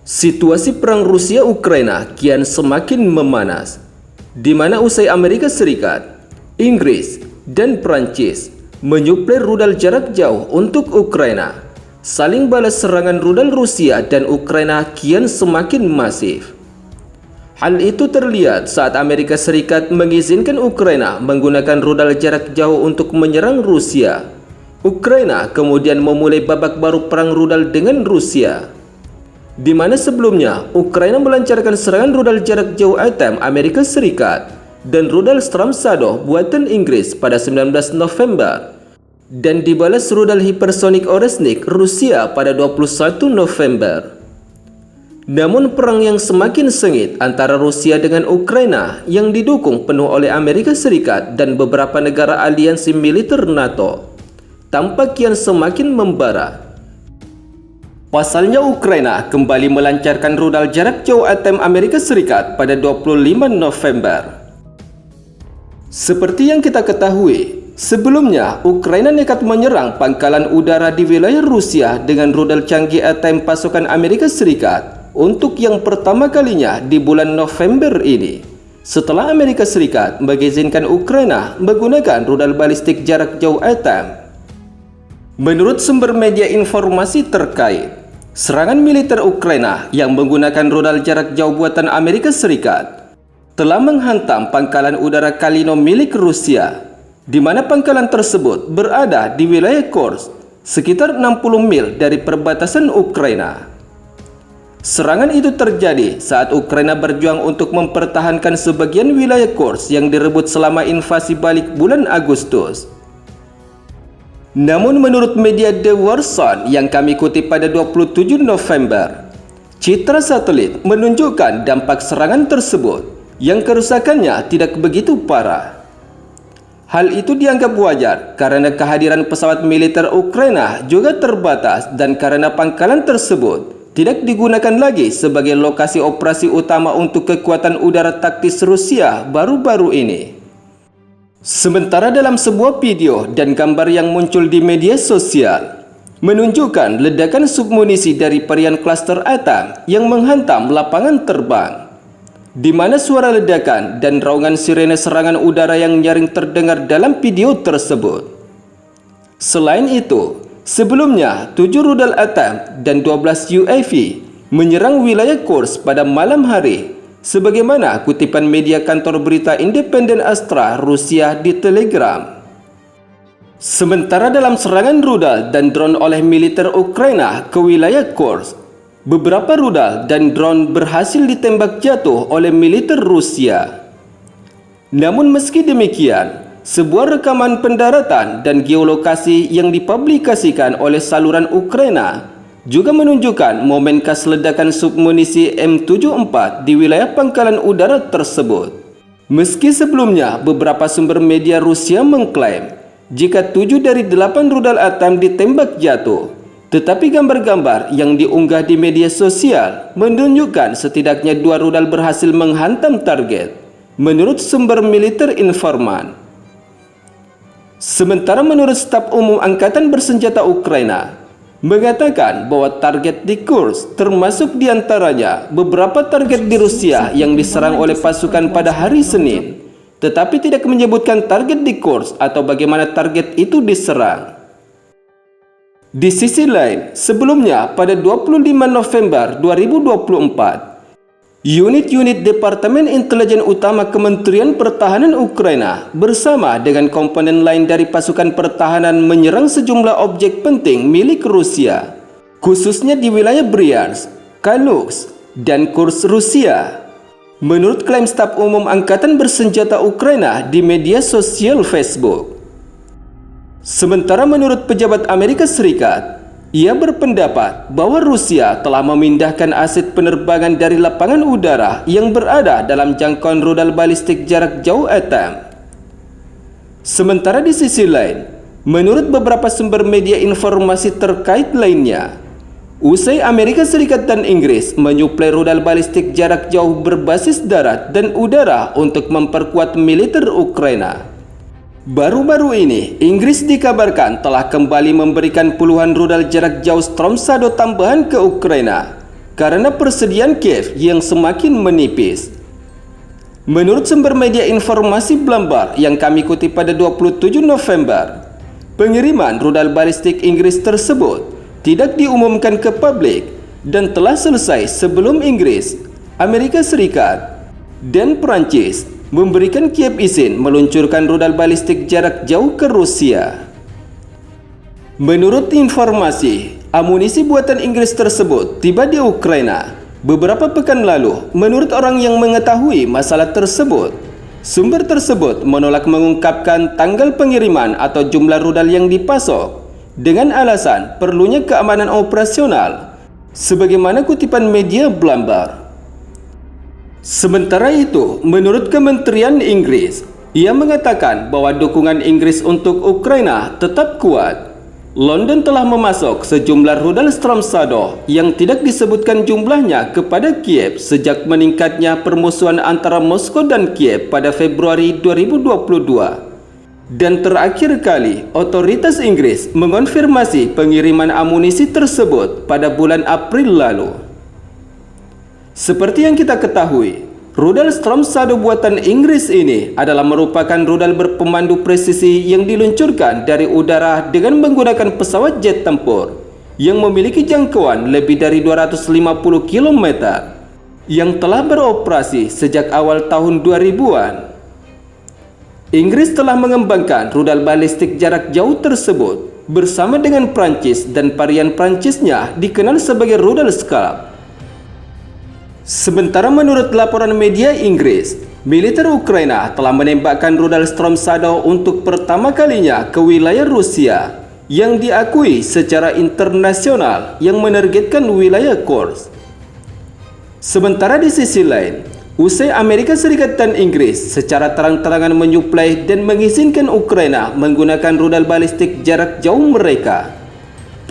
Situasi perang Rusia-Ukraina kian semakin memanas, di mana usai Amerika Serikat, Inggris, dan Prancis menyuplai rudal jarak jauh untuk Ukraina, saling balas serangan rudal Rusia dan Ukraina kian semakin masif. Hal itu terlihat saat Amerika Serikat mengizinkan Ukraina menggunakan rudal jarak jauh untuk menyerang Rusia. Ukraina kemudian memulai babak baru perang rudal dengan Rusia, di mana sebelumnya Ukraina melancarkan serangan rudal jarak jauh ATAM Amerika Serikat dan rudal Storm Shadow buatan Inggris pada 19 November dan dibalas rudal hipersonik Oresnik Rusia pada 21 November. Namun perang yang semakin sengit antara Rusia dengan Ukraina yang didukung penuh oleh Amerika Serikat dan beberapa negara aliansi militer NATO tampak kian semakin membara. Pasalnya Ukraina kembali melancarkan rudal jarak jauh ATAM Amerika Serikat pada 25 November. Seperti yang kita ketahui, sebelumnya Ukraina nekat menyerang pangkalan udara di wilayah Rusia dengan rudal canggih ATAM pasukan Amerika Serikat untuk yang pertama kalinya di bulan November ini, setelah Amerika Serikat mengizinkan Ukraina menggunakan rudal balistik jarak jauh ATAM. Menurut sumber media informasi terkait, serangan militer Ukraina yang menggunakan rudal jarak jauh buatan Amerika Serikat telah menghantam pangkalan udara Kalino milik Rusia, di mana pangkalan tersebut berada di wilayah Kursk, sekitar 60 mil dari perbatasan Ukraina. Serangan itu terjadi saat Ukraina berjuang untuk mempertahankan sebagian wilayah Kursk yang direbut selama invasi balik bulan Agustus. Namun menurut media The War Zone yang kami kutip pada 27 November, citra satelit menunjukkan dampak serangan tersebut yang kerusakannya tidak begitu parah. Hal itu dianggap wajar karena kehadiran pesawat militer Ukraina juga terbatas dan karena pangkalan tersebut tidak digunakan lagi sebagai lokasi operasi utama untuk kekuatan udara taktis Rusia baru-baru ini. Sementara dalam sebuah video dan gambar yang muncul di media sosial menunjukkan ledakan submunisi dari varian klaster ATAM yang menghantam lapangan terbang, di mana suara ledakan dan raungan sirene serangan udara yang nyaring terdengar dalam video tersebut. Selain itu, sebelumnya 7 rudal ATAM dan 12 UAV menyerang wilayah Kursk pada malam hari, sebagaimana kutipan media kantor berita independen Astra Rusia di Telegram. Sementara dalam serangan rudal dan drone oleh militer Ukraina ke wilayah Kursk, beberapa rudal dan drone berhasil ditembak jatuh oleh militer Rusia. Namun meski demikian, sebuah rekaman pendaratan dan geolokasi yang dipublikasikan oleh saluran Ukraina juga menunjukkan momen khas ledakan submunisi M74 di wilayah pangkalan udara tersebut. Meski sebelumnya beberapa sumber media Rusia mengklaim jika 7 dari 8 rudal ATAM ditembak jatuh, tetapi gambar-gambar yang diunggah di media sosial menunjukkan setidaknya 2 rudal berhasil menghantam target, menurut sumber militer informan. Sementara menurut Staf Umum Angkatan Bersenjata Ukraina mengatakan bahwa target di Kursk termasuk diantaranya beberapa target di Rusia yang diserang oleh pasukan pada hari Senin, tetapi tidak menyebutkan target di Kursk atau bagaimana target itu diserang. Di sisi lain, sebelumnya pada 25 November 2024, unit-unit Departemen Intelijen Utama Kementerian Pertahanan Ukraina bersama dengan komponen lain dari pasukan pertahanan menyerang sejumlah objek penting milik Rusia, khususnya di wilayah Bryansk, Kalusk, dan Kursk Rusia. Menurut klaim Staf Umum Angkatan Bersenjata Ukraina di media sosial Facebook. Sementara menurut pejabat Amerika Serikat, ia berpendapat bahwa Rusia telah memindahkan aset penerbangan dari lapangan udara yang berada dalam jangkauan rudal balistik jarak jauh ATAM. Sementara di sisi lain, menurut beberapa sumber media informasi terkait lainnya, usai Amerika Serikat dan Inggris menyuplai rudal balistik jarak jauh berbasis darat dan udara untuk memperkuat militer Ukraina, baru-baru ini, Inggris dikabarkan telah kembali memberikan puluhan rudal jarak jauh Storm Shadow tambahan ke Ukraina karena persediaan Kiev yang semakin menipis. Menurut sumber media informasi Bloomberg yang kami kutip pada 27 November, pengiriman rudal balistik Inggris tersebut tidak diumumkan ke publik dan telah selesai sebelum Inggris, Amerika Serikat, dan Prancis memberikan Kiev izin meluncurkan rudal balistik jarak jauh ke Rusia. Menurut informasi, amunisi buatan Inggris tersebut tiba di Ukraina beberapa pekan lalu. Menurut orang yang mengetahui masalah tersebut, sumber tersebut menolak mengungkapkan tanggal pengiriman atau jumlah rudal yang dipasok dengan alasan perlunya keamanan operasional, sebagaimana kutipan media Bloomberg. Sementara itu, menurut Kementerian Inggris, ia mengatakan bahwa dukungan Inggris untuk Ukraina tetap kuat. London telah memasok sejumlah rudal Storm Shadow yang tidak disebutkan jumlahnya kepada Kiev sejak meningkatnya permusuhan antara Moskow dan Kiev pada Februari 2022. Dan terakhir kali, otoritas Inggris mengonfirmasi pengiriman amunisi tersebut pada bulan April lalu. Seperti yang kita ketahui, rudal Storm Shadow buatan Inggris ini adalah merupakan rudal berpemandu presisi yang diluncurkan dari udara dengan menggunakan pesawat jet tempur yang memiliki jangkauan lebih dari 250 km yang telah beroperasi sejak awal tahun 2000-an. Inggris telah mengembangkan rudal balistik jarak jauh tersebut bersama dengan Prancis dan varian Prancisnya dikenal sebagai rudal Scalp. Sementara menurut laporan media Inggris, militer Ukraina telah menembakkan rudal Storm Shadow untuk pertama kalinya ke wilayah Rusia yang diakui secara internasional yang menargetkan wilayah Kursk. Sementara di sisi lain, usai Amerika Serikat dan Inggris secara terang-terangan menyuplai dan mengizinkan Ukraina menggunakan rudal balistik jarak jauh mereka,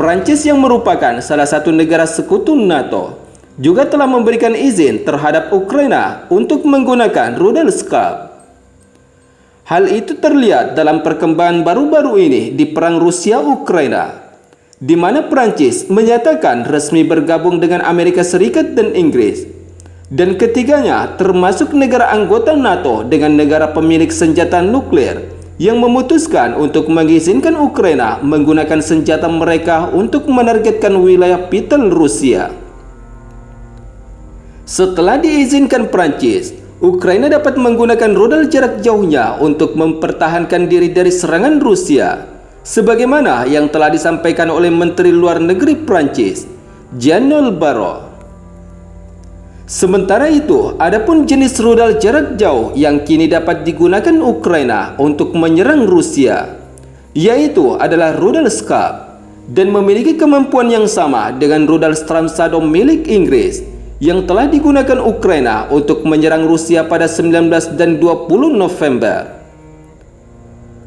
Prancis yang merupakan salah satu negara sekutu NATO juga telah memberikan izin terhadap Ukraina untuk menggunakan rudal Scalp. Hal itu terlihat dalam perkembangan baru-baru ini di perang Rusia-Ukraina, di mana Prancis menyatakan resmi bergabung dengan Amerika Serikat dan Inggris, dan ketiganya termasuk negara anggota NATO dengan negara pemilik senjata nuklir yang memutuskan untuk mengizinkan Ukraina menggunakan senjata mereka untuk menargetkan wilayah vital Rusia. Setelah diizinkan Prancis, Ukraina dapat menggunakan rudal jarak jauhnya untuk mempertahankan diri dari serangan Rusia, sebagaimana yang telah disampaikan oleh Menteri Luar Negeri Prancis, Jean-Noël Barrot. Sementara itu, adapun jenis rudal jarak jauh yang kini dapat digunakan Ukraina untuk menyerang Rusia, yaitu adalah rudal Scalp, dan memiliki kemampuan yang sama dengan rudal Storm Shadow milik Inggris yang telah digunakan Ukraina untuk menyerang Rusia pada 19 dan 20 November.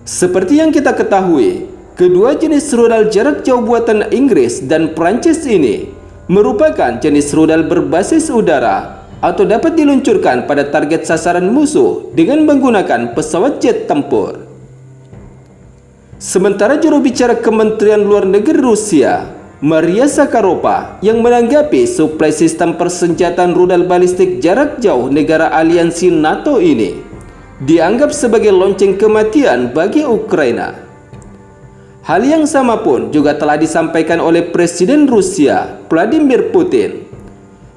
Seperti yang kita ketahui, kedua jenis rudal jarak jauh buatan Inggris dan Prancis ini merupakan jenis rudal berbasis udara atau dapat diluncurkan pada target sasaran musuh dengan menggunakan pesawat jet tempur. Sementara juru bicara Kementerian Luar Negeri Rusia, Maria Zakharova, yang menanggapi suplai sistem persenjataan rudal balistik jarak jauh negara aliansi NATO ini dianggap sebagai lonceng kematian bagi Ukraina. Hal yang sama pun juga telah disampaikan oleh Presiden Rusia, Vladimir Putin,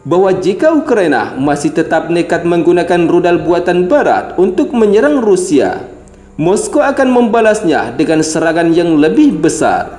bahwa jika Ukraina masih tetap nekat menggunakan rudal buatan Barat untuk menyerang Rusia, Moskow akan membalasnya dengan serangan yang lebih besar.